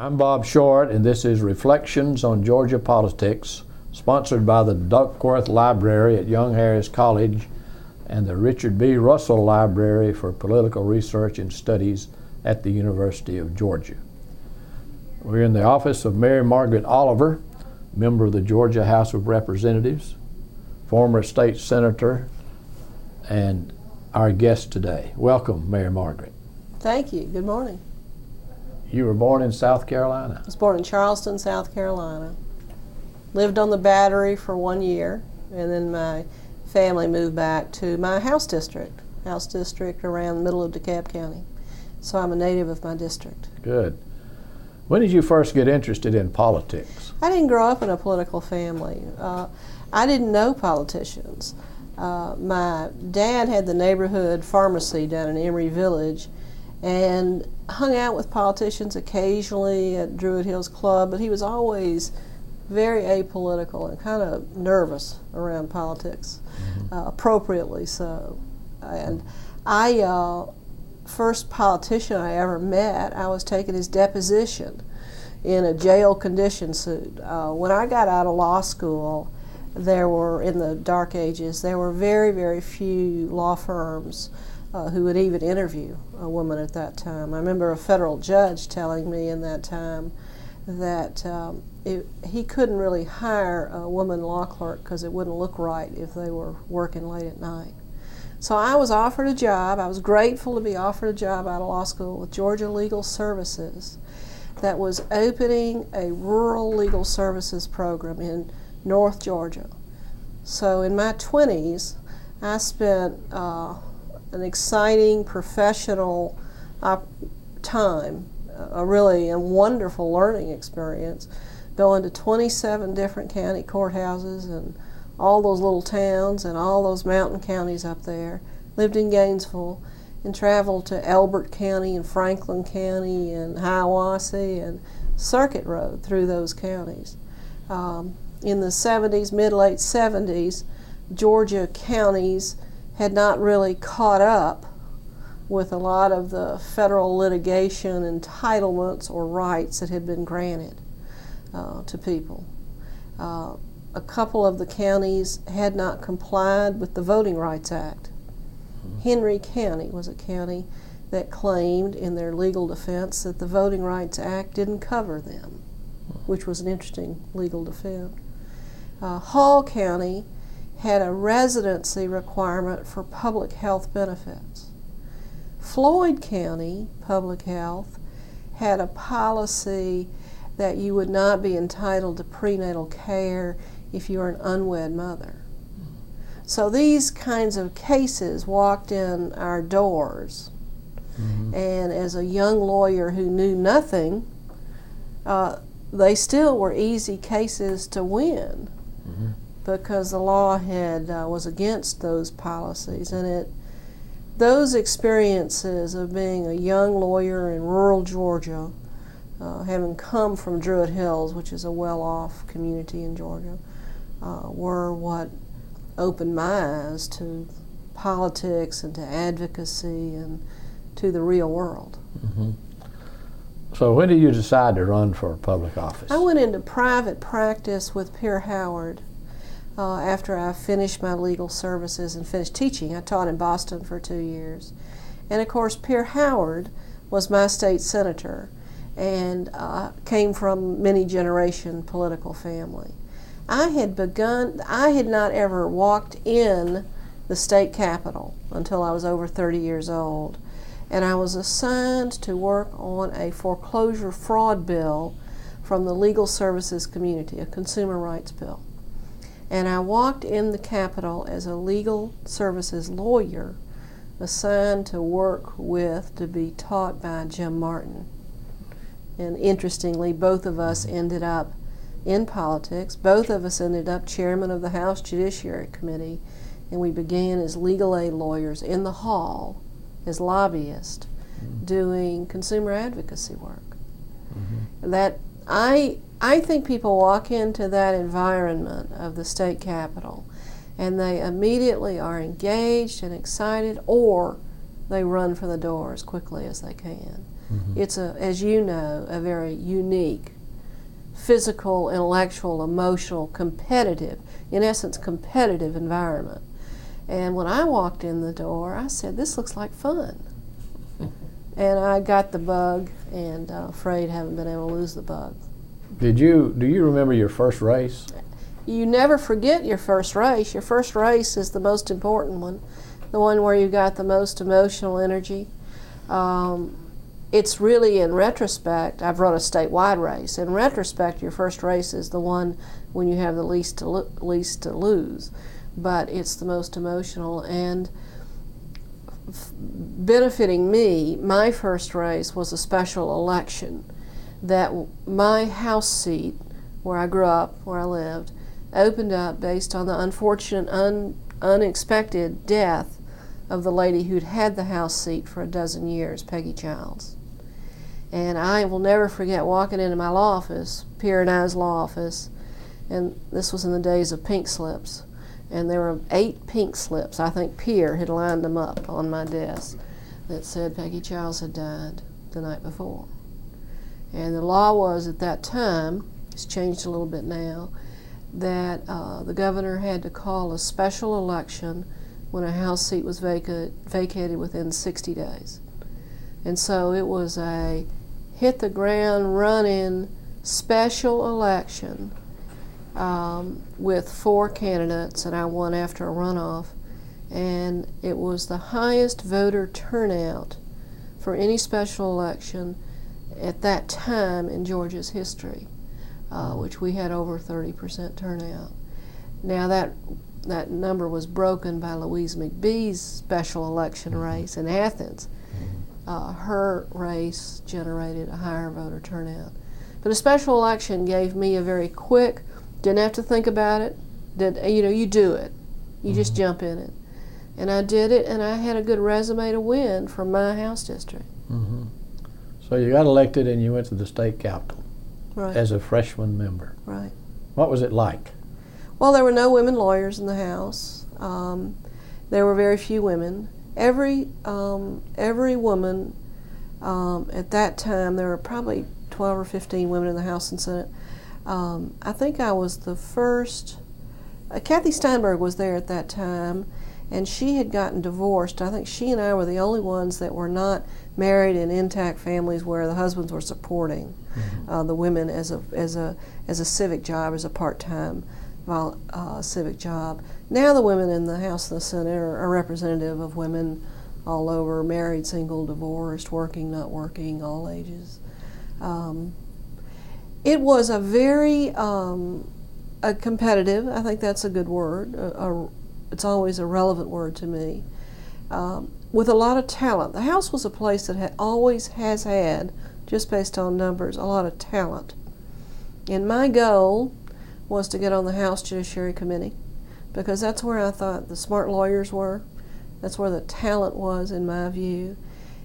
I'm Bob Short, and this is Reflections on Georgia Politics, sponsored by the Duckworth Library at Young Harris College and the Richard B. Russell Library for Political Research and Studies at the University of Georgia. We're in the office of Mary Margaret Oliver, member of the Georgia House of Representatives, former state senator, and our guest today. Welcome, Mary Margaret. Thank you. Good morning. You were born in South Carolina. I was born in Charleston, South Carolina. Lived on the Battery for 1 year, and then my family moved back to my house district around the middle of DeKalb County. So I'm a native of my district. Good. When did you first get interested in politics? I didn't grow up in a political family. I didn't know politicians. My dad had the neighborhood pharmacy down in Emory Village and hung out with politicians occasionally at Druid Hills Club, but he was always very apolitical and kind of nervous around politics, appropriately so. And first politician I ever met, I was taking his deposition in a jail condition suit. When I got out of law school, in the dark ages, there were very, very few law firms who would even interview a woman at that time. I remember a federal judge telling me in that time that he couldn't really hire a woman law clerk because it wouldn't look right if they were working late at night. So I was offered a job. I was grateful to be offered a job out of law school with Georgia Legal Services that was opening a rural legal services program in North Georgia. So in my 20s, I spent an exciting professional time, a really wonderful learning experience, going to 27 different county courthouses and all those little towns and all those mountain counties up there. Lived in Gainesville and traveled to Elbert County and Franklin County and Hiawassee and Circuit Road through those counties. In the 70s, mid-late 70s, Georgia counties had not really caught up with a lot of the federal litigation entitlements or rights that had been granted to people. A couple of the counties had not complied with the Voting Rights Act. Henry County was a county that claimed in their legal defense that the Voting Rights Act didn't cover them, which was an interesting legal defense. Hall County had a residency requirement for public health benefits. Floyd County Public Health had a policy that you would not be entitled to prenatal care if you were an unwed mother. So these kinds of cases walked in our doors, and as a young lawyer who knew nothing, they still were easy cases to win because the law was against those policies. And those experiences of being a young lawyer in rural Georgia, having come from Druid Hills, which is a well-off community in Georgia, were what opened my eyes to politics and to advocacy and to the real world. So when did you decide to run for public office? I went into private practice with Pierre Howard after I finished my legal services and finished teaching. I taught in Boston for 2 years. And of course, Pierre Howard was my state senator and came from many-generation political family. I had not ever walked in the state capitol until I was over 30 years old. And I was assigned to work on a foreclosure fraud bill from the legal services community, a consumer rights bill. And I walked in the Capitol as a legal services lawyer assigned to work with, to be taught by Jim Martin. And interestingly, both of us ended up in politics. Both of us ended up chairman of the House Judiciary Committee, and we began as legal aid lawyers in the hall as lobbyists doing consumer advocacy work. That I think people walk into that environment of the state capitol and they immediately are engaged and excited, or they run for the door as quickly as they can. It's, as you know, a very unique, physical, intellectual, emotional, competitive, in essence, competitive environment. And when I walked in the door, I said, this looks like fun. And I got the bug, and afraid haven't been able to lose the bug. Do you remember your first race? You never forget your first race. Your first race is the most important one, the one where you got the most emotional energy. It's really, in retrospect, I've run a statewide race. In retrospect, your first race is the one when you have the least to lose, but it's the most emotional. And benefiting me, my first race was a special election that my house seat, where I grew up, where I lived, opened up based on the unfortunate, unexpected death of the lady who'd had the house seat for a dozen years, Peggy Childs. And I will never forget walking into my law office, Pierre and I's law office, and this was in the days of pink slips. And there were 8 pink slips. I think Pierre had lined them up on my desk that said Peggy Childs had died the night before. And the law was at that time, it's changed a little bit now, that the governor had to call a special election when a house seat was vacated within 60 days. And so it was a hit the ground running special election with 4 candidates, and I won after a runoff. And it was the highest voter turnout for any special election at that time in Georgia's history, which we had over 30% turnout. Now that number was broken by Louise McBee's special election race in Athens. Her race generated a higher voter turnout. But a special election gave me a very quick, didn't have to think about it, you do it. You just jump in it. And I did it, and I had a good resume to win from my house district. So you got elected and you went to the state capitol Right. as a freshman member. Right. What was it like? Well, there were no women lawyers in the House. There were very few women. Every woman at that time, there were probably 12 or 15 women in the House and Senate. I think I was the first. Kathy Steinberg was there at that time, and she had gotten divorced. I think she and I were the only ones that were not married in intact families where the husbands were supporting the women as a civic job, as a part-time civic job. Now the women in the House and the Senate are representative of women all over, married, single, divorced, working, not working, all ages. It was a very competitive, I think that's a good word, it's always a relevant word to me, with a lot of talent. The House was a place that always has had, just based on numbers, a lot of talent. And my goal was to get on the House Judiciary Committee, because that's where I thought the smart lawyers were. That's where the talent was, in my view.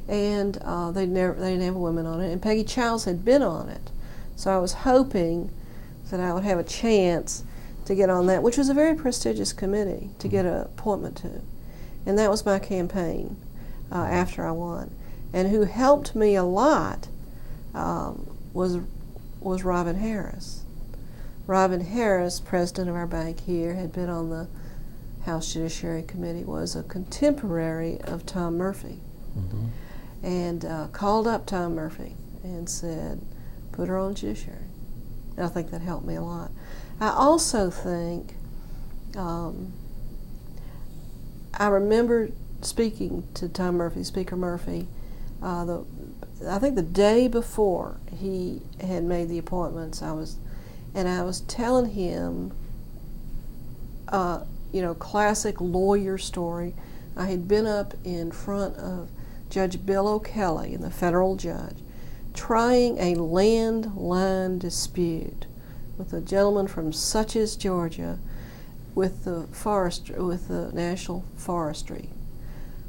And they didn't have women on it. And Peggy Childs had been on it. So I was hoping that I would have a chance to get on that, which was a very prestigious committee to get an appointment to. And that was my campaign after I won. And who helped me a lot was Robin Harris. Robin Harris, president of our bank here, had been on the House Judiciary Committee, was a contemporary of Tom Murphy, and called up Tom Murphy and said, put her on Judiciary. And I think that helped me a lot. I also think, I remember speaking to Tom Murphy, Speaker Murphy, I think the day before he had made the appointments, I was telling him, classic lawyer story. I had been up in front of Judge Bill O'Kelly, the federal judge, trying a land line dispute with a gentleman from Suches, Georgia, with the National Forestry.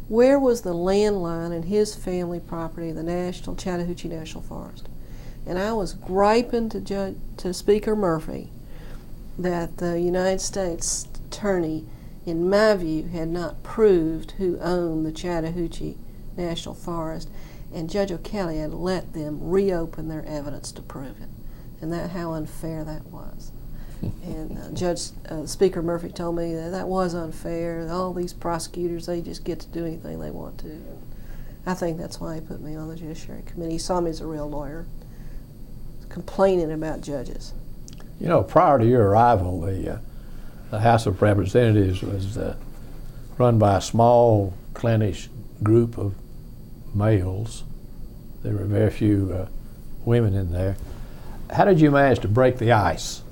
Where was the land line in his family property, the Chattahoochee National Forest? And I was griping to Speaker Murphy that the United States Attorney, in my view, had not proved who owned the Chattahoochee National Forest. and Judge O'Kelly had let them reopen their evidence to prove it, and how unfair that was. And Speaker Murphy told me that was unfair. All these prosecutors, they just get to do anything they want to. I think that's why he put me on the Judiciary Committee. He saw me as a real lawyer, complaining about judges. You know, prior to your arrival, the House of Representatives was run by a small, clannish group of males. There were very few women in there. How did you manage to break the ice?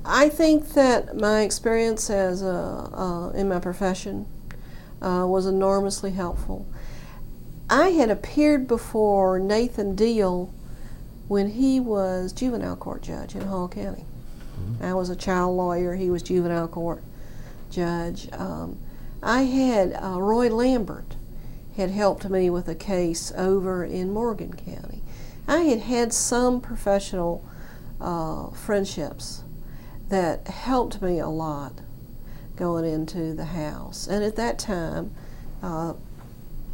I think that my experience as in my profession was enormously helpful. I had appeared before Nathan Deal when he was juvenile court judge in Hall County. Mm-hmm. I was a child lawyer, he was juvenile court judge. I had Roy Lambert had helped me with a case over in Morgan County. I had some professional friendships that helped me a lot going into the House. And at that time,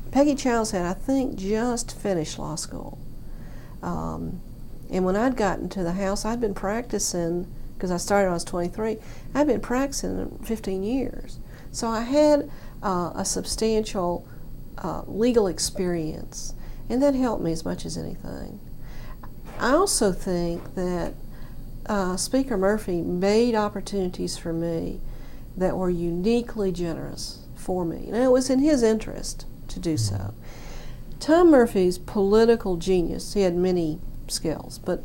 Peggy Childs had, I think, just finished law school. And when I'd gotten to the House, I'd been practicing, because I started when I was 23, I'd been practicing 15 years. So I had a substantial legal experience, and that helped me as much as anything. I also think that Speaker Murphy made opportunities for me that were uniquely generous for me. And it was in his interest to do so. Tom Murphy's political genius, he had many skills, but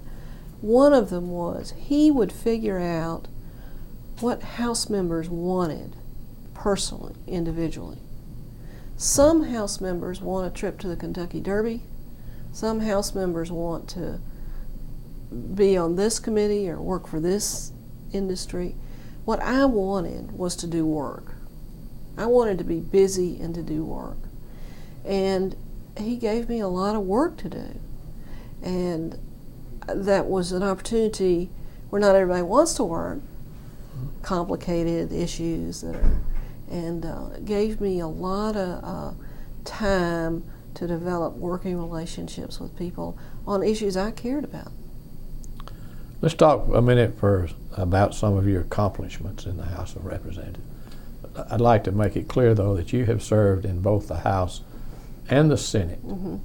one of them was he would figure out what House members wanted personally, individually. Some House members want a trip to the Kentucky Derby. Some House members want to be on this committee or work for this industry. What I wanted was to do work. I wanted to be busy and to do work. And he gave me a lot of work to do. And that was an opportunity where not everybody wants to work, complicated issues that are, and it gave me a lot of time to develop working relationships with people on issues I cared about. Let's talk a minute first about some of your accomplishments in the House of Representatives. I'd like to make it clear, though, that you have served in both the House and the Senate. Mm-hmm.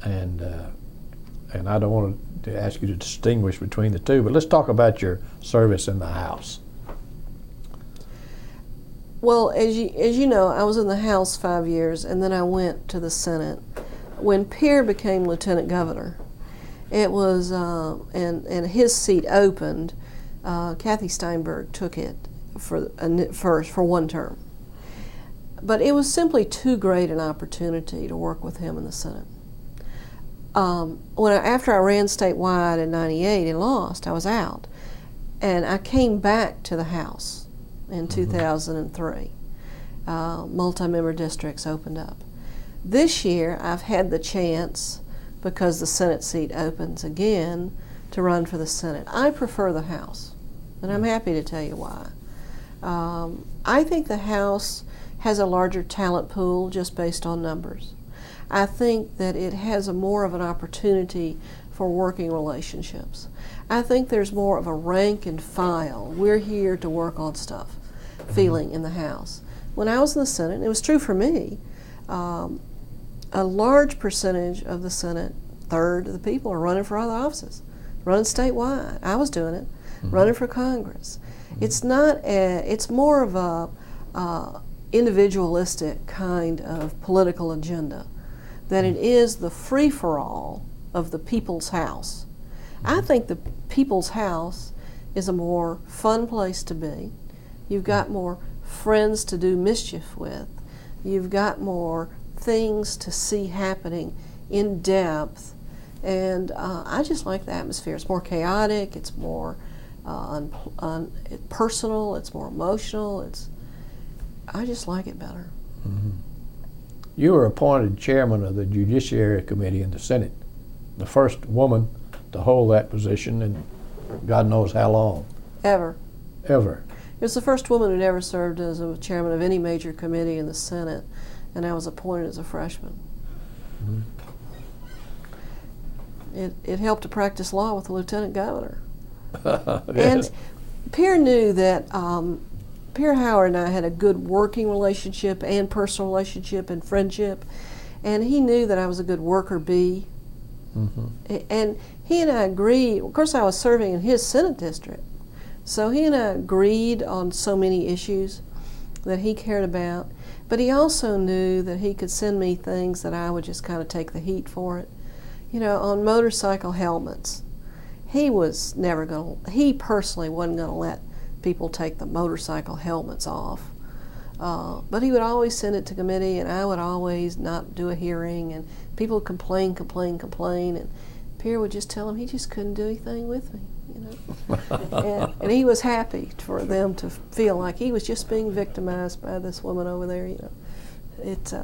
And I don't want to ask you to distinguish between the two, but let's talk about your service in the House. Well, as you know, I was in the House 5 years, and then I went to the Senate. When Pierre became Lieutenant Governor, it was, and his seat opened, Kathy Steinberg took it for one term. But it was simply too great an opportunity to work with him in the Senate. After I ran statewide in '98 and lost, I was out. And I came back to the House in 2003. Multi-member districts opened up. This year, I've had the chance, because the Senate seat opens again, to run for the Senate. I prefer the House, and I'm happy to tell you why. I think the House has a larger talent pool just based on numbers. I think that it has more of an opportunity for working relationships. I think there's more of a rank and file, we're here to work on stuff, feeling in the House. When I was in the Senate, and it was true for me, a large percentage of the Senate, third of the people, are running for other offices, running statewide. I was doing it, running for Congress. It's not it's more of a individualistic kind of political agenda than it is the free-for-all of the People's House. I think the People's House is a more fun place to be. You've got more friends to do mischief with. You've got more things to see happening in depth. And I just like the atmosphere. It's more chaotic, it's more personal, it's more emotional. I just like it better. Mm-hmm. You were appointed chairman of the Judiciary Committee in the Senate, the first woman to hold that position in God knows how long. Ever. Ever. It was the first woman who'd ever served as a chairman of any major committee in the Senate, and I was appointed as a freshman. Mm-hmm. It helped to practice law with the lieutenant governor. Yes. And Pierre knew that Pierre Howard and I had a good working relationship and personal relationship and friendship, and he knew that I was a good worker bee. Mm-hmm. And he and I agreed. Of course, I was serving in his Senate district, so he and I agreed on so many issues that he cared about. But he also knew that he could send me things that I would just kind of take the heat for it. You know, on motorcycle helmets, he personally wasn't going to let people take the motorcycle helmets off. But he would always send it to committee, and I would always not do a hearing, and people would complain, and Pierre would just tell him he just couldn't do anything with me, you know. and he was happy for them to feel like he was just being victimized by this woman over there, you know.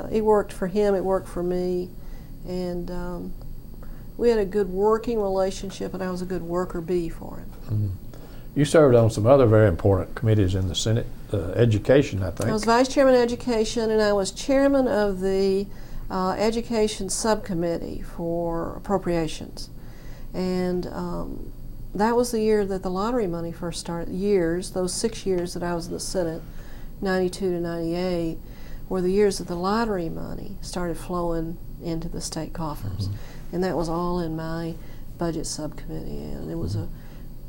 It worked for him, it worked for me, and we had a good working relationship, and I was a good worker bee for him. Mm-hmm. You served on some other very important committees in the Senate, education, I think. I was vice chairman of education, and I was chairman of the education subcommittee for appropriations. And that was the year that the lottery money first started. Those 6 years that I was in the Senate, 92 to 98, were the years that the lottery money started flowing into the state coffers. Mm-hmm. And that was all in my budget subcommittee, and it was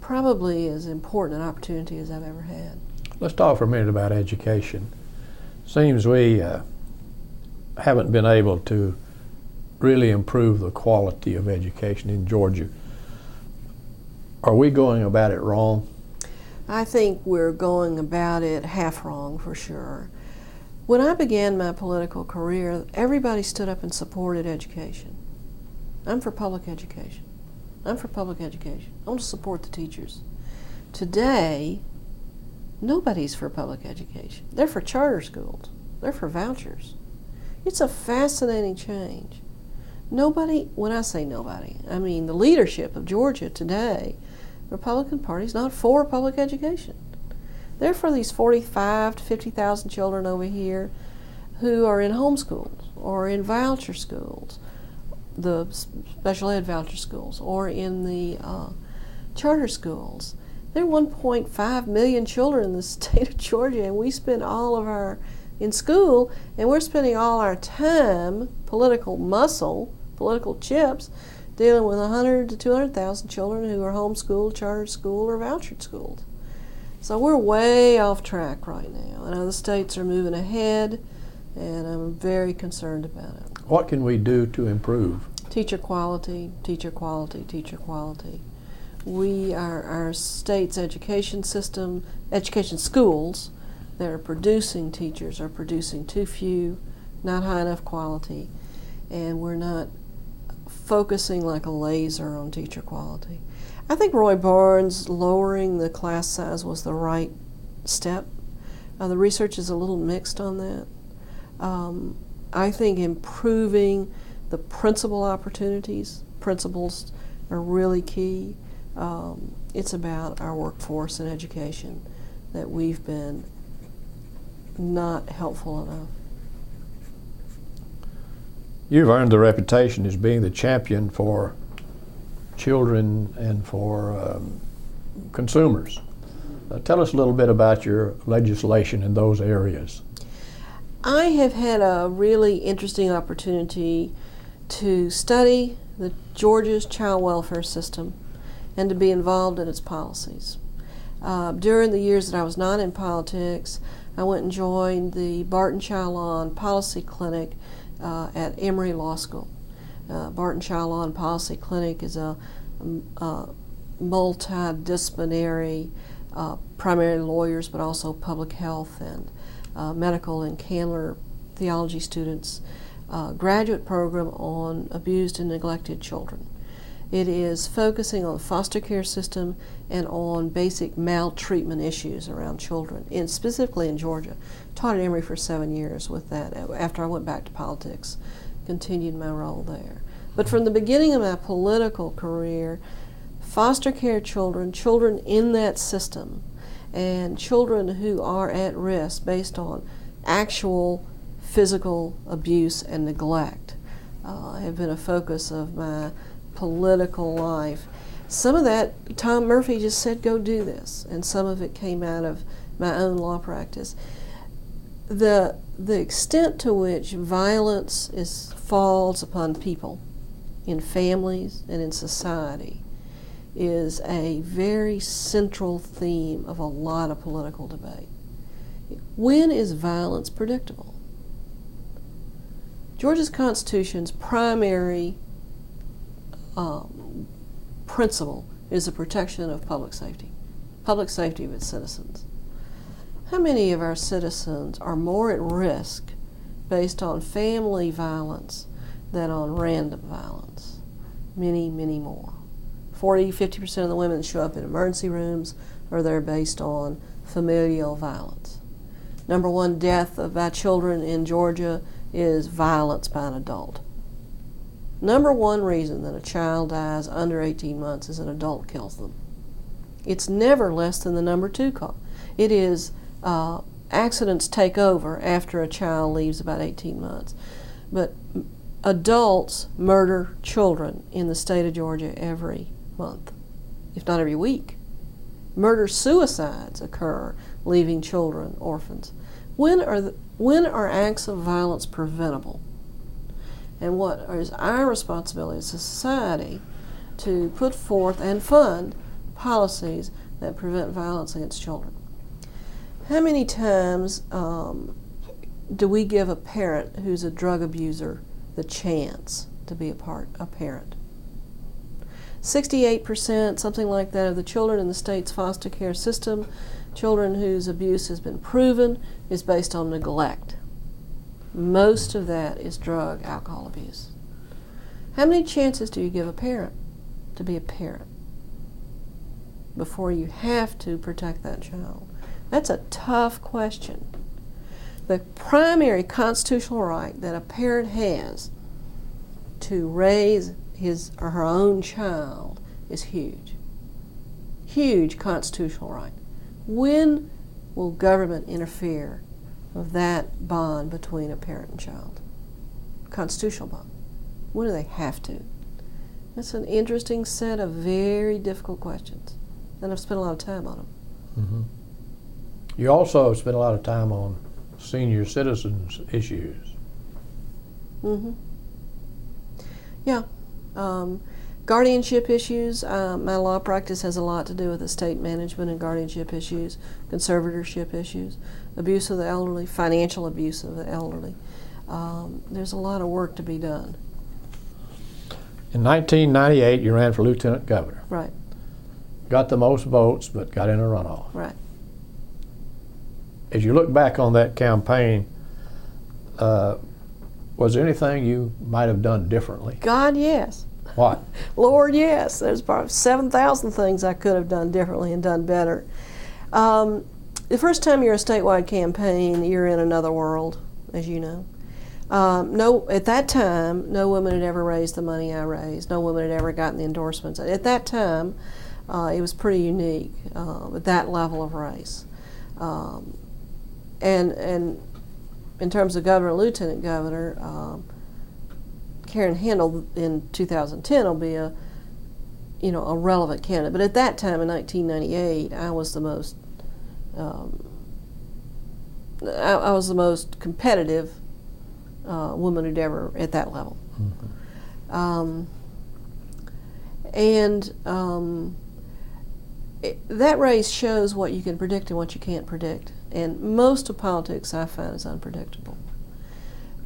probably as important an opportunity as I've ever had. Let's talk for a minute about education. Seems we haven't been able to really improve the quality of education in Georgia. Are we going about it wrong? I think we're going about it half wrong, for sure. When I began my political career, everybody stood up and supported education. I'm for public education. I'm for public education. I want to support the teachers. Today, nobody's for public education. They're for charter schools. They're for vouchers. It's a fascinating change. Nobody, when I say nobody, I mean the leadership of Georgia today, the Republican Party is not for public education. They're for these 45 to 50,000 children over here who are in homeschools or in voucher schools, the special ed voucher schools, or in the charter schools. There are 1.5 million children in the state of Georgia, and we spend all of our in school, and we're spending all our time, political muscle, political chips, dealing with 100 to 200,000 children who are homeschooled, charter school, or vouchered schools. So we're way off track right now, and other states are moving ahead, and I'm very concerned about it. What can we do to improve? Teacher quality, teacher quality, teacher quality. Our state's education system, education schools that are producing teachers are producing too few, not high enough quality, and we're not focusing like a laser on teacher quality. I think Roy Barnes lowering the class size was the right step. The research is a little mixed on that. I think improving the principal opportunities, principals are really key. It's about our workforce and education that we've been not helpful enough. You've earned the reputation as being the champion for children and for consumers. Tell us a little bit about your legislation in those areas. I have had a really interesting opportunity to study the Georgia's child welfare system and to be involved in its policies. During the years that I was not in politics, I went and joined the Barton Child Law and Policy Clinic at Emory Law School. Barton Child Law and Policy Clinic is a multidisciplinary, primarily lawyers, but also public health and medical and Candler theology students, graduate program on abused and neglected children. It is focusing on the foster care system and on basic maltreatment issues around children, and specifically in Georgia. Taught at Emory for 7 years with that. After I went back to politics, continued my role there. But from the beginning of my political career, foster care children, children in that system, and children who are at risk based on actual physical abuse and neglect have been a focus of my political life. Some of that, Tom Murphy just said, go do this, and some of it came out of my own law practice. The extent to which violence falls upon people in families and in society is a very central theme of a lot of political debate. When is violence predictable? Georgia's Constitution's primary principle is the protection of public safety of its citizens. How many of our citizens are more at risk based on family violence than on random violence? Many, many more. 40-50% of the women that show up in emergency rooms are there based on familial violence. Number one death by children in Georgia is violence by an adult. Number one reason that a child dies under 18 months is an adult kills them. It's never less than the number two cause. It is accidents take over after a child leaves about 18 months. But adults murder children in the state of Georgia every month, if not every week. Murder-suicides occur, leaving children orphans. When are acts of violence preventable? And what is our responsibility as a society to put forth and fund policies that prevent violence against children? How many times do we give a parent who's a drug abuser the chance to be a parent? 68%, something like that, of the children in the state's foster care system, children whose abuse has been proven, is based on neglect. Most of that is drug, alcohol abuse. How many chances do you give a parent to be a parent before you have to protect that child? That's a tough question. The primary constitutional right that a parent has to raise his or her own child is huge. Huge constitutional right. When will government interfere with that bond between a parent and child? Constitutional bond. When do they have to? That's an interesting set of very difficult questions, and I've spent a lot of time on them. Mm-hmm. You also spent a lot of time on senior citizens issues. Mm-hmm. Yeah. Guardianship issues. My law practice has a lot to do with estate management and guardianship issues, conservatorship issues, abuse of the elderly, financial abuse of the elderly. There's a lot of work to be done. In 1998, you ran for lieutenant governor. Right. Got the most votes, but got in a runoff. Right. As you look back on that campaign, was there anything you might have done differently? God, yes. What? Lord, yes. There's probably 7,000 things I could have done differently and done better. The first time you're a statewide campaign, you're in another world, as you know. At that time, no woman had ever raised the money I raised. No woman had ever gotten the endorsements. At that time, it was pretty unique at that level of race. And in terms of governor and lieutenant governor, Karen Handel in 2010 will be a relevant candidate. But at that time in 1998, I was the most competitive woman who'd ever at that level. Mm-hmm. That race shows what you can predict and what you can't predict. And most of politics I find is unpredictable.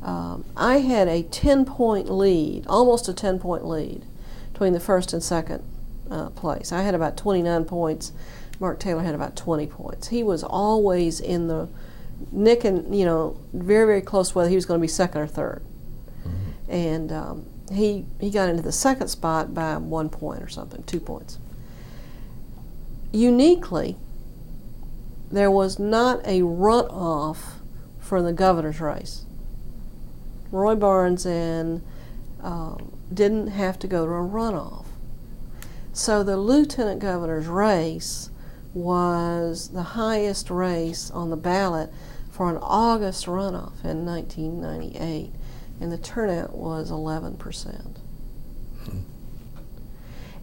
I had a 10-point lead, almost a 10-point lead, between the first and second place. I had about 29 points. Mark Taylor had about 20 points. He was always in the nick and, very, very close to whether he was going to be second or third. Mm-hmm. And he got into the second spot by 1 point or something, 2 points. Uniquely, there was not a runoff for the governor's race. Roy Barnes didn't have to go to a runoff. So the lieutenant governor's race was the highest race on the ballot for an August runoff in 1998, and the turnout was 11%.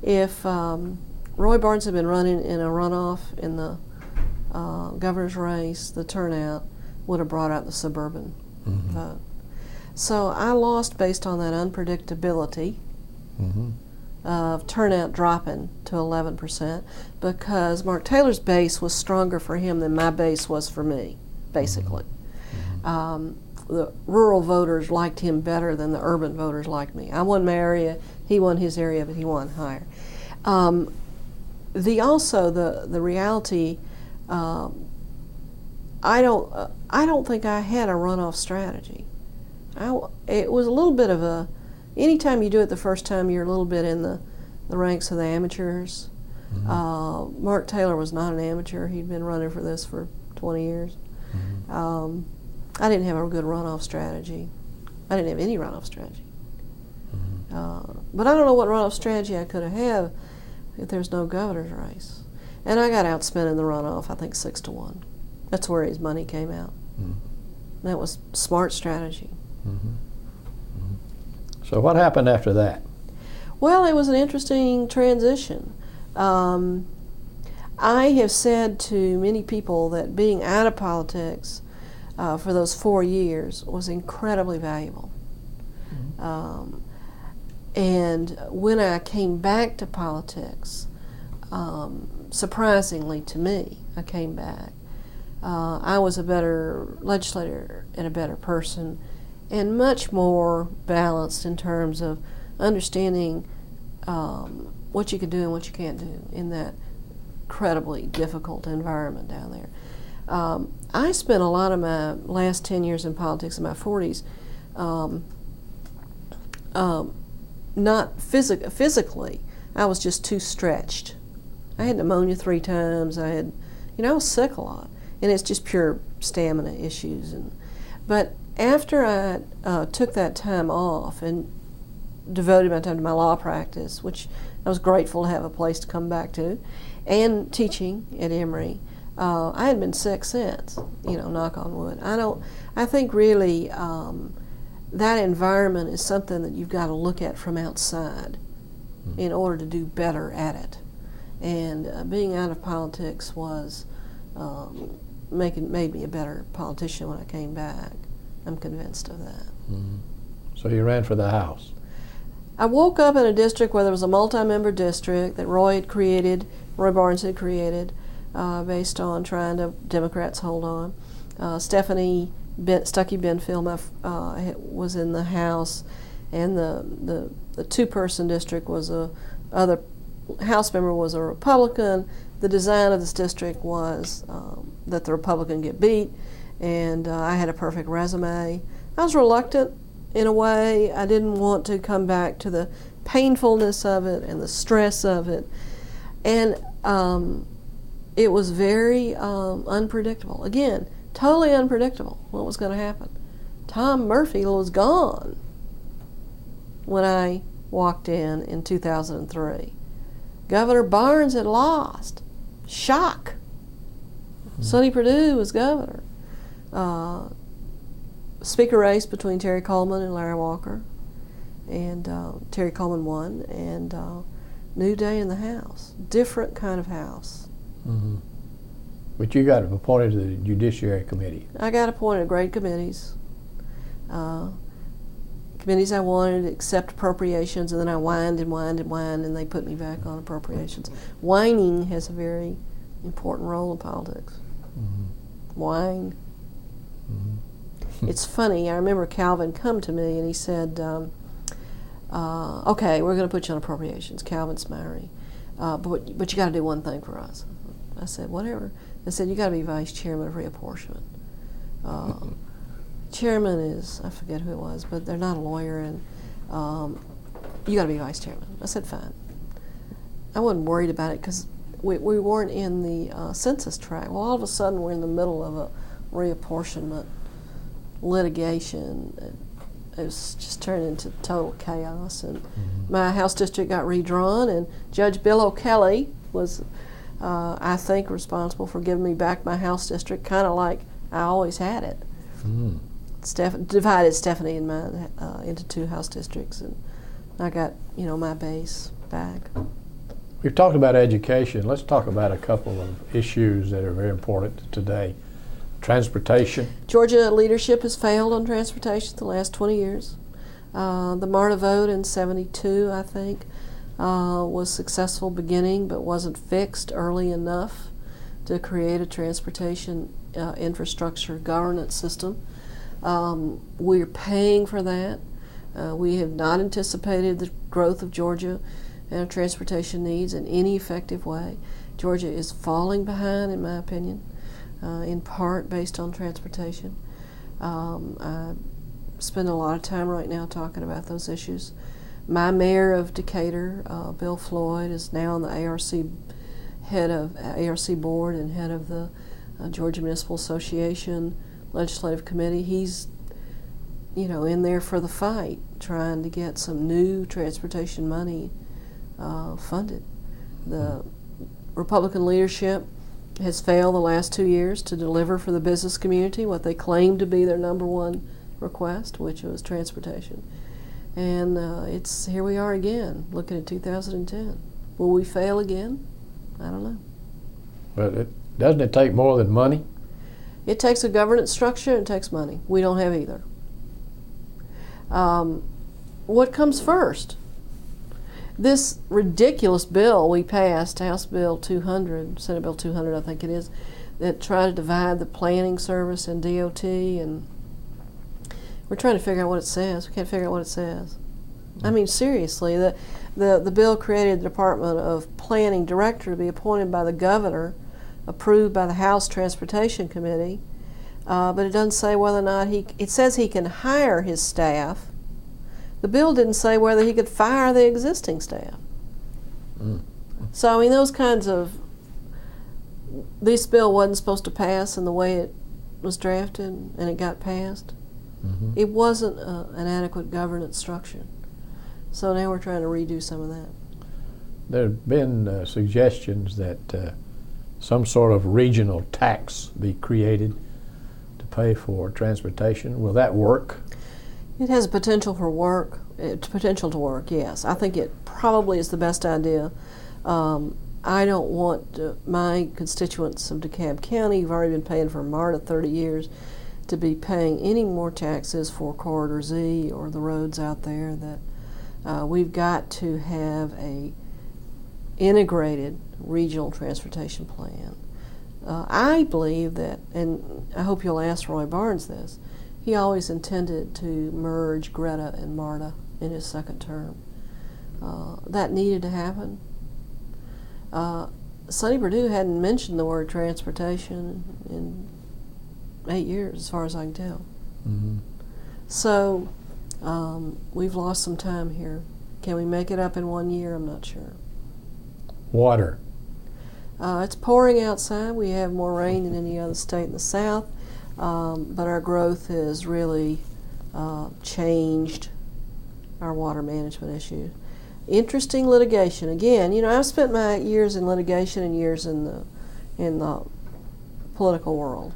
if Roy Barnes had been running in a runoff in the governor's race, the turnout would have brought out the suburban vote. So I lost based on that unpredictability of turnout dropping to 11% because Mark Taylor's base was stronger for him than my base was for me, basically. The rural voters liked him better than the urban voters liked me. I won my area, he won his area, but he won higher. The reality, I don't think I had a runoff strategy. It was a little bit of a, anytime you do it the first time, you're a little bit in the ranks of the amateurs. Mark Taylor was not an amateur. He'd been running for this for 20 years. I didn't have a good runoff strategy. I didn't have any runoff strategy. But I don't know what runoff strategy I could have had if there's no governor's race. And I got outspent in the runoff, I think 6-1. That's where his money came out. That was smart strategy. So what happened after that? Well, it was an interesting transition. I have said to many people that being out of politics for those 4 years was incredibly valuable. And when I came back to politics, surprisingly to me, I came back. I was a better legislator and a better person and much more balanced in terms of understanding what you can do and what you can't do in that incredibly difficult environment down there. I spent a lot of my last 10 years in politics, in my 40s, not physically. I was just too stretched. I had pneumonia 3 times. I was sick a lot, and it's just pure stamina issues. But after I took that time off and devoted my time to my law practice, which I was grateful to have a place to come back to, and teaching at Emory, I had been sick since. Knock on wood. I think really that environment is something that you've got to look at from outside in order to do better at it. And being out of politics was made me a better politician when I came back. I'm convinced of that. So you ran for the House. I woke up in a district where there was a multi-member district that Roy Barnes had created, based on trying to Democrats hold on. Stephanie Stuckey Benfield was in the House, and the 2-person district was other House member was a Republican. The design of this district was that the Republican get beat, and I had a perfect resume. I was reluctant in a way. I didn't want to come back to the painfulness of it and the stress of it, and it was very unpredictable. Again, totally unpredictable what was going to happen. Tom Murphy was gone when I walked in 2003. Governor Barnes had lost. Shock. Sonny Perdue was governor. Speaker race between Terry Coleman and Larry Walker, and Terry Coleman won, and new day in the House. Different kind of House. But you got appointed to the Judiciary Committee. I got appointed to great committees. Committees I wanted to accept appropriations, and then I whined, and they put me back on appropriations. Whining has a very important role in politics. Whine. It's funny, I remember Calvin come to me and he said, okay, we're going to put you on appropriations. Calvin Smyrie. But you got to do one thing for us. I said, whatever. They said, you got to be vice chairman of reapportionment. Chairman is, I forget who it was, but they're not a lawyer, and you got to be vice chairman. I said, fine. I wasn't worried about it because we weren't in the census tract. Well, all of a sudden we're in the middle of a reapportionment litigation. It was just turned into total chaos, and my House district got redrawn, and Judge Bill O'Kelly was, I think, responsible for giving me back my House district, kind of like I always had it. Divided Stephanie and mine into 2 House districts, and I got my base back. We've talked about education. Let's talk about a couple of issues that are very important today. Transportation. Georgia leadership has failed on transportation the last 20 years. The MARTA vote in '72, I think, was successful beginning, but wasn't fixed early enough to create a transportation infrastructure governance system. We're paying for that. We have not anticipated the growth of Georgia and our transportation needs in any effective way. Georgia is falling behind, in my opinion, in part based on transportation. I spend a lot of time right now talking about those issues. My mayor of Decatur, Bill Floyd, is now on the head of ARC board and head of the Georgia Municipal Association Legislative Committee. He's, in there for the fight, trying to get some new transportation money funded. The Republican leadership has failed the last 2 years to deliver for the business community what they claimed to be their number one request, which was transportation. And here we are again, looking at 2010. Will we fail again? I don't know. But doesn't it take more than money? It takes a governance structure and it takes money. We don't have either. What comes first? This ridiculous bill we passed, House Bill 200, Senate Bill 200 I think it is, that tried to divide the planning service and DOT, and we're trying to figure out what it says. We can't figure out what it says. I mean, seriously, the bill created the Department of Planning Director to be appointed by the governor, approved by the House Transportation Committee, but it doesn't say whether or not it says he can hire his staff. The bill didn't say whether he could fire the existing staff. So, I mean, those kinds of, this bill wasn't supposed to pass in the way it was drafted, and it got passed. It wasn't an adequate governance structure. So now we're trying to redo some of that. There have been suggestions that some sort of regional tax be created to pay for transportation. Will that work? It has potential to work, yes. I think it probably is the best idea. I don't want my constituents of DeKalb County, who've already been paying for MARTA 30 years, to be paying any more taxes for Corridor Z or the roads out there. That we've got to have a integrated regional transportation plan. I believe that, and I hope you'll ask Roy Barnes this, he always intended to merge Greta and MARTA in his second term. That needed to happen. Sonny Perdue hadn't mentioned the word transportation in 8 years, as far as I can tell. So we've lost some time here. Can we make it up in 1 year? I'm not sure. Water. It's pouring outside. We have more rain than any other state in the South, but our growth has really changed our water management issues. Interesting litigation. Again, I've spent my years in litigation and years in the political world.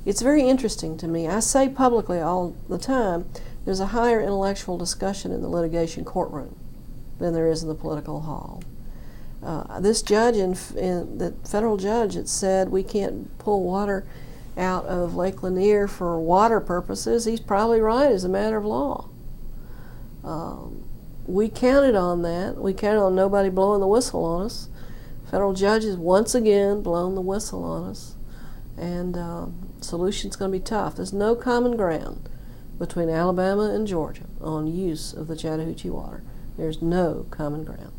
It's very interesting to me. I say publicly all the time, there's a higher intellectual discussion in the litigation courtroom than there is in the political hall. This judge, the federal judge, that said we can't pull water out of Lake Lanier for water purposes, he's probably right as a matter of law. We counted on that. We counted on nobody blowing the whistle on us. Federal judges once again blown the whistle on us, and solution's going to be tough. There's no common ground between Alabama and Georgia on use of the Chattahoochee water. There's no common ground.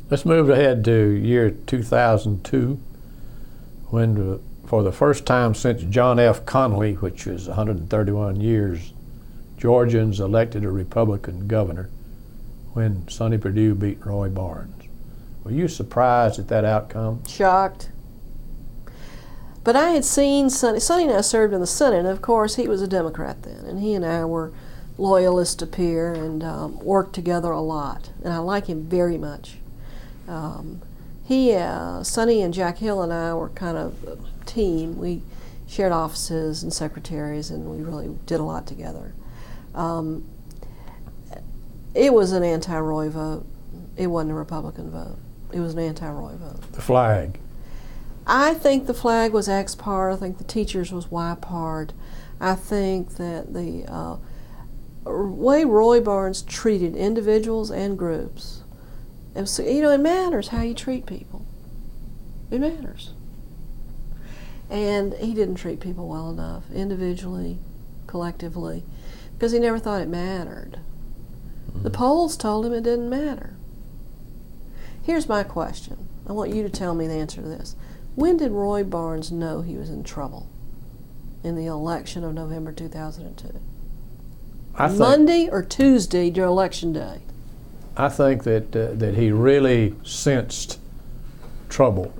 Let's move ahead to year 2002, when for the first time since John F. Connally, which was 131 years, Georgians elected a Republican governor when Sonny Perdue beat Roy Barnes. Were you surprised at that outcome? Shocked. But I had seen Sonny and I served in the Senate, and of course he was a Democrat then, and he and I were loyalists to peer and worked together a lot, and I like him very much. Sonny and Jack Hill and I were kind of a team. We shared offices and secretaries, and we really did a lot together. It was an anti-Roy vote. It wasn't a Republican vote. It was an anti-Roy vote. The flag. I think the flag was X part. I think the teachers was Y part. I think that the way Roy Barnes treated individuals and groups, it matters how you treat people. It matters. And he didn't treat people well enough, individually, collectively, because he never thought it mattered. The polls told him it didn't matter. Here's my question. I want you to tell me the answer to this. When did Roy Barnes know he was in trouble in the election of November 2002? Monday or Tuesday during Election Day? I think that he really sensed trouble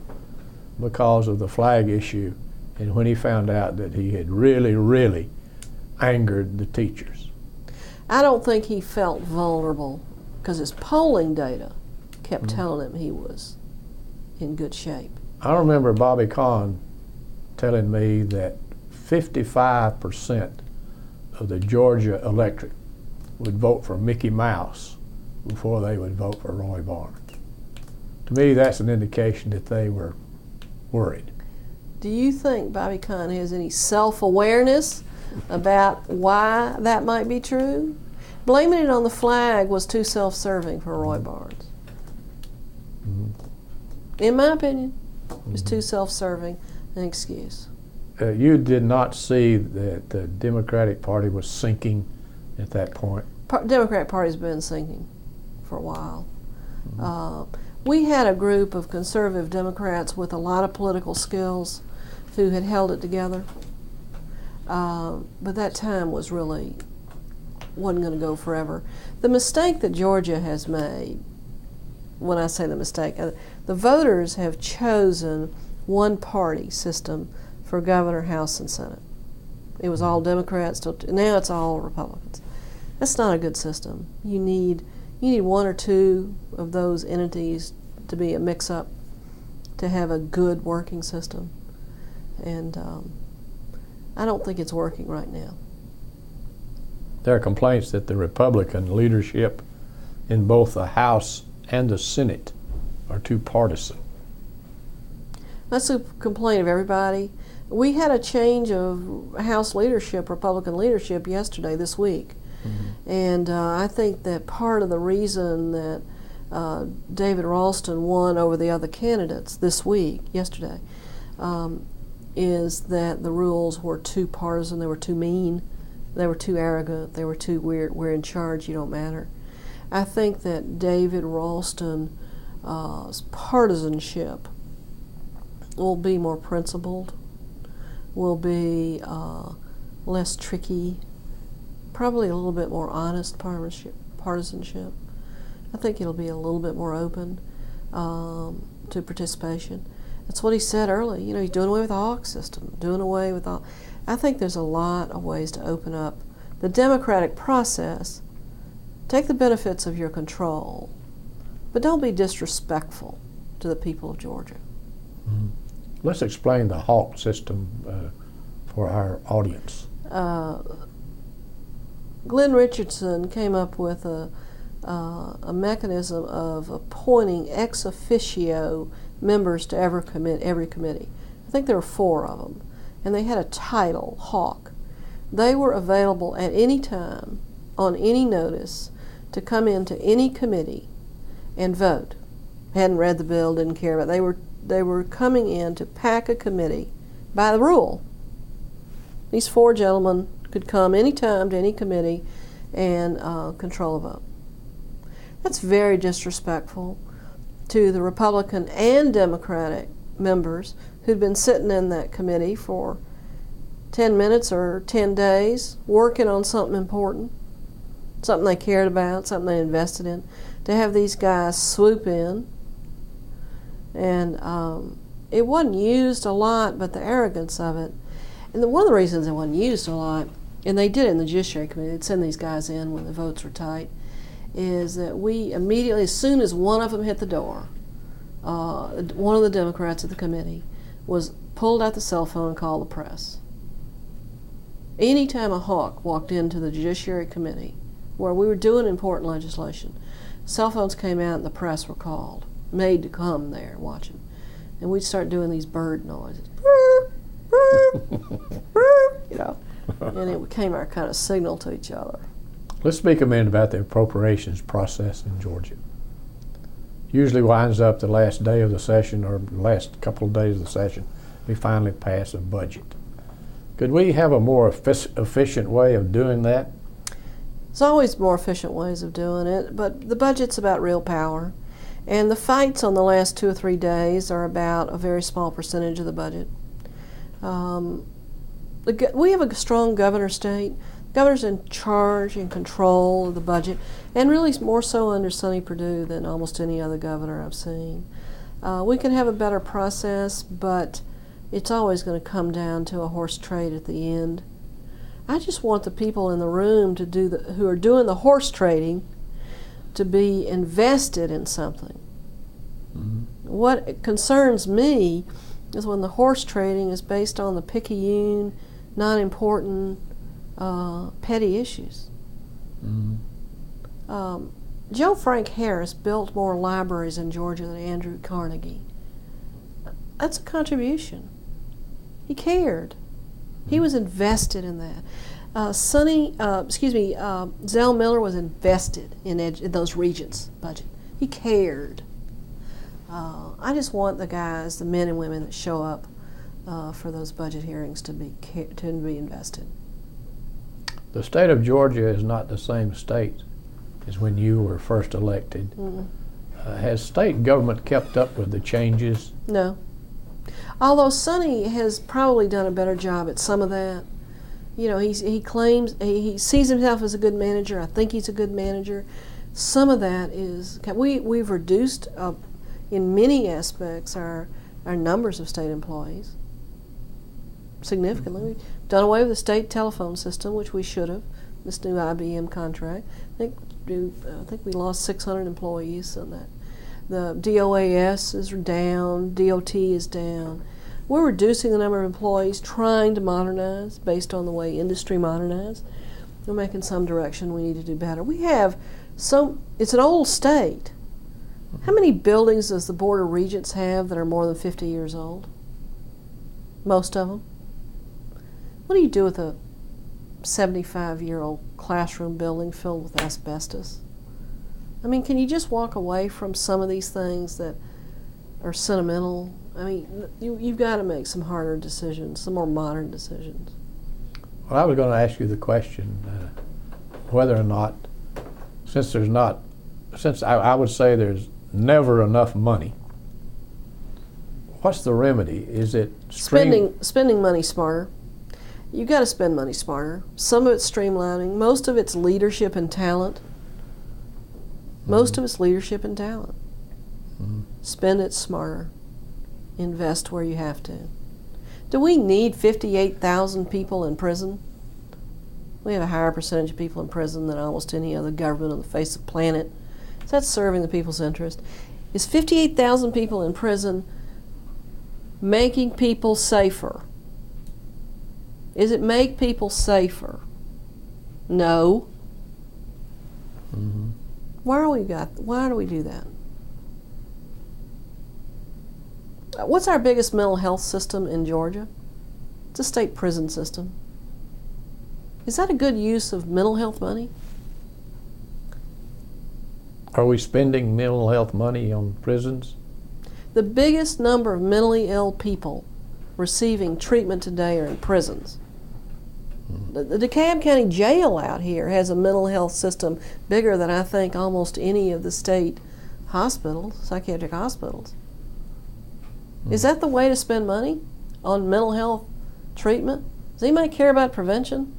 because of the flag issue, and when he found out that he had really, really angered the teachers. I don't think he felt vulnerable because his polling data kept telling him he was in good shape. I remember Bobby Kahn telling me that 55% of the Georgia electorate would vote for Mickey Mouse before they would vote for Roy Barnes. To me, that's an indication that they were worried. Do you think Bobby Kahn has any self-awareness about why that might be true? Blaming it on the flag was too self-serving for Roy Barnes. In my opinion, it was too self-serving an excuse. You did not see that the Democratic Party was sinking at that point? Democratic Party's been sinking for a while. We had a group of conservative Democrats with a lot of political skills who had held it together. But that time wasn't going to go forever. The mistake that Georgia has made, when I say the mistake, the voters have chosen one-party system for governor, House, and Senate. It was all Democrats, now it's all Republicans. That's not a good system. You need one or two of those entities to be a mix-up to have a good working system. And I don't think it's working right now. There are complaints that the Republican leadership in both the House and the Senate are too partisan. That's a complaint of everybody. We had a change of House leadership, Republican leadership, this week. And I think that part of the reason that David Ralston won over the other candidates yesterday, is that the rules were too partisan, they were too mean, they were too arrogant, they were too we're in charge, you don't matter. I think that David Ralston's partisanship will be more principled, will be less tricky, probably a little bit more honest partisanship. I think it'll be a little bit more open to participation. That's what he said early. He's doing away with the Hawk system, doing away with all. I think there's a lot of ways to open up the democratic process. Take the benefits of your control, but don't be disrespectful to the people of Georgia. Let's explain the Hawk system for our audience. Glenn Richardson came up with a mechanism of appointing ex officio members to every committee. I think there were 4 of them, and they had a title, Hawk. They were available at any time, on any notice, to come into any committee and vote. Hadn't read the bill, didn't care about it. They were coming in to pack a committee by the rule. These 4 gentlemen could come any time to any committee and control a vote. That's very disrespectful to the Republican and Democratic members who'd been sitting in that committee for 10 minutes or 10 days working on something important, something they cared about, something they invested in. To have these guys swoop in, and it wasn't used a lot, but the arrogance of it. And one of the reasons it wasn't used a lot, and they did it in the Judiciary Committee, they'd send these guys in when the votes were tight, is that we immediately, as soon as one of them hit the door, one of the Democrats at the committee pulled out the cell phone and called the press. Anytime a Hawk walked into the Judiciary Committee, where we were doing important legislation, cell phones came out and the press were called, made to come there and watch them. And we'd start doing these bird noises. You know, and it became our kind of signal to each other. Let's speak a minute about the appropriations process in Georgia. Usually winds up the last day of the session or the last couple of days of the session. We finally pass a budget. Could we have a more efficient way of doing that? There's always more efficient ways of doing it, but the budget's about real power. And the fights on the last 2 or 3 days are about a very small percentage of the budget. We have a strong governor state. The governor's in charge and control of the budget, and really more so under Sonny Perdue than almost any other governor I've seen. We can have a better process, but it's always going to come down to a horse trade at the end. I just want the people in the room to who are doing the horse trading to be invested in something. Mm-hmm. What concerns me is when the horse trading is based on the picayune, not important, petty issues. Mm-hmm. Joe Frank Harris built more libraries in Georgia than Andrew Carnegie. That's a contribution. He cared. He was invested in that. Zell Miller was invested in those regents' budget. He cared. I just want the guys, the men and women that show up for those budget hearings to be invested. The state of Georgia is not the same state as when you were first elected. Mm-hmm. Has state government kept up with the changes? No. Although Sonny has probably done a better job at some of that. You know, he claims, he sees himself as a good manager. I think he's a good manager. Some of that is, we've reduced in many aspects our numbers of state employees significantly. Mm-hmm. We've done away with the state telephone system, which we should have, this new IBM contract. I think we lost 600 employees on that. The DOAS is down, DOT is down. We're reducing the number of employees, trying to modernize based on the way industry modernized. We're making some direction. We need to do better. It's an old state. How many buildings does the Board of Regents have that are more than 50 years old? Most of them. What do you do with a 75-year-old classroom building filled with asbestos? I mean, can you just walk away from some of these things that are sentimental? I mean, you've got to make some harder decisions, some more modern decisions. Well, I was going to ask you the question whether or not, since I would say there's never enough money, what's the remedy? Is it spending money smarter? You've got to spend money smarter. Some of it's streamlining. Most of it's leadership and talent. Most of it's leadership and talent. Mm-hmm. Spend it smarter. Invest where you have to. Do we need 58,000 people in prison? We have a higher percentage of people in prison than almost any other government on the face of the planet. Is that serving the people's interest? Is 58,000 people in prison making people safer? Is it make people safer? No. Mm-hmm. Why do we do that? What's our biggest mental health system in Georgia? It's a state prison system. Is that a good use of mental health money? Are we spending mental health money on prisons? The biggest number of mentally ill people receiving treatment today are in prisons. The DeKalb County Jail out here has a mental health system bigger than I think almost any of the state hospitals, psychiatric hospitals. Is that the way to spend money on mental health treatment? Does anybody care about prevention?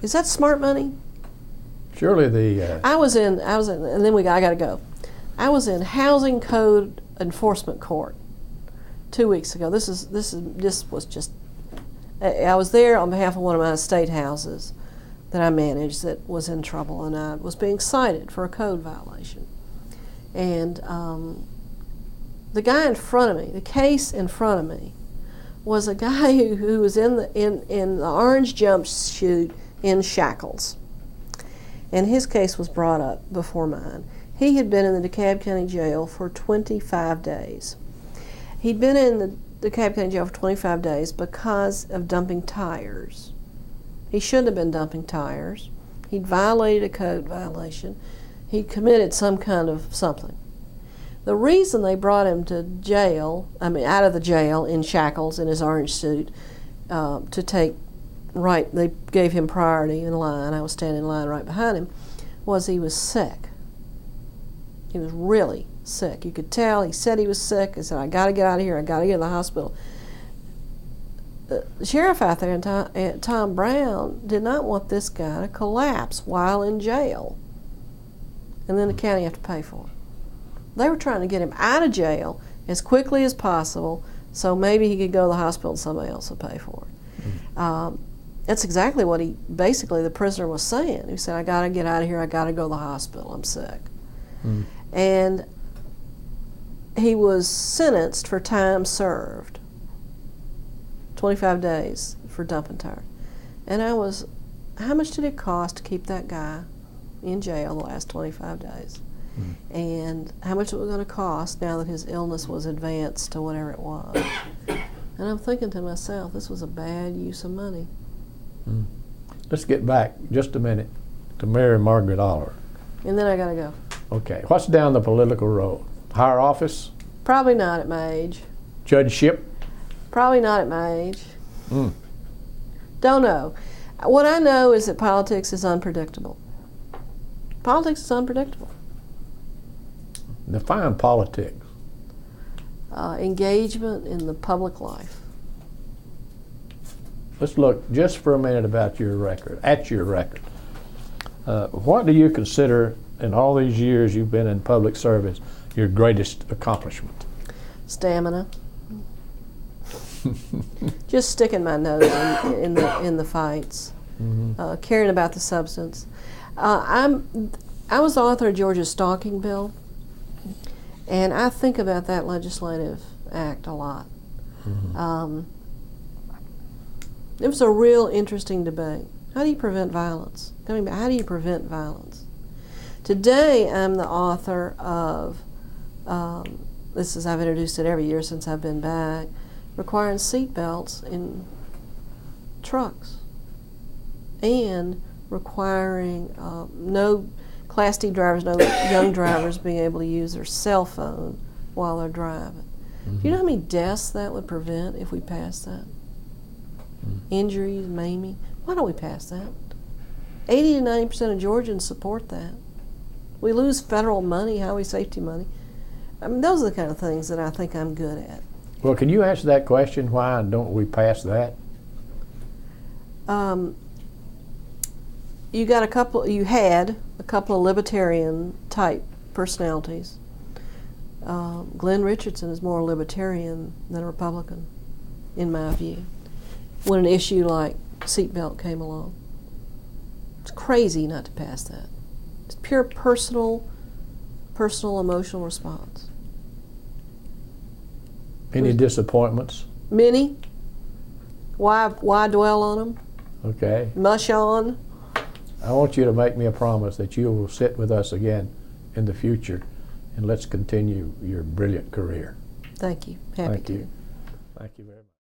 Is that smart money? Surely the. I was in, and then I got to go. I was in Housing Code Enforcement Court 2 weeks ago. This was just. I was there on behalf of one of my estate houses that I managed that was in trouble, and I was being cited for a code violation. And the guy in front of me, the case in front of me, was a guy who was in the orange jumpsuit in shackles. and his case was brought up before mine. He had been in the DeKalb County Jail for 25 days. He'd been in the DeKalb County Jail for 25 days because of dumping tires. He shouldn't have been dumping tires. He'd violated a code violation. He'd committed some kind of something. The reason they brought him to jail, out of the jail in shackles in his orange suit, to take they gave him priority in line. I was standing in line right behind him, was he was sick. He was really sick. You could tell. He said he was sick. He said, I got to get out of here. I got to get to the hospital. The sheriff out there, Tom Brown, did not want this guy to collapse while in jail. And then the county have to pay for it. They were trying to get him out of jail as quickly as possible so maybe he could go to the hospital and somebody else would pay for it. That's exactly what basically the prisoner was saying. He said, I got to get out of here. I got to go to the hospital. I'm sick. And he was sentenced for time served, 25 days for dumping tires. And how much did it cost to keep that guy in jail the last 25 days? And how much it was going to cost now that his illness was advanced to whatever it was. And I'm thinking to myself, this was a bad use of money. Let's get back just a minute to Mary Margaret Oliver. And then I got to go. Okay, what's down the political road? Higher office? Probably not at my age. Judgeship? Probably not at my age. Don't know. What I know is that politics is unpredictable. Politics is unpredictable. Define politics. Engagement in the public life. Let's look just for a minute at your record. What do you consider, in all these years you've been in public service, your greatest accomplishment? Stamina. Just sticking my nose in the fights. Caring about the substance. I was the author of Georgia's stalking bill, and I think about that legislative act a lot. It was a real interesting debate. How do you prevent violence? Coming back, how do you prevent violence? Today, I'm the author of, I've introduced it every year since I've been back, requiring seat belts in trucks and requiring no Class D drivers, no young drivers being able to use their cell phone while they're driving. Do you know how many deaths that would prevent if we passed that? Injuries, maiming. Why don't we pass that? 80 to 90% of Georgians support that. We lose federal money, highway safety money. Those are the kind of things that I think I'm good at. Well, can you answer that question? Why don't we pass that? You had a couple of libertarian type personalities. Glenn Richardson is more libertarian than a Republican, in my view, when an issue like seatbelt came along. It's crazy not to pass that. It's pure personal emotional response. Any disappointments? Many. Why dwell on them? Okay. Mush on. I want you to make me a promise that you will sit with us again in the future, and let's continue your brilliant career. Thank you. Happy to. Thank you very much.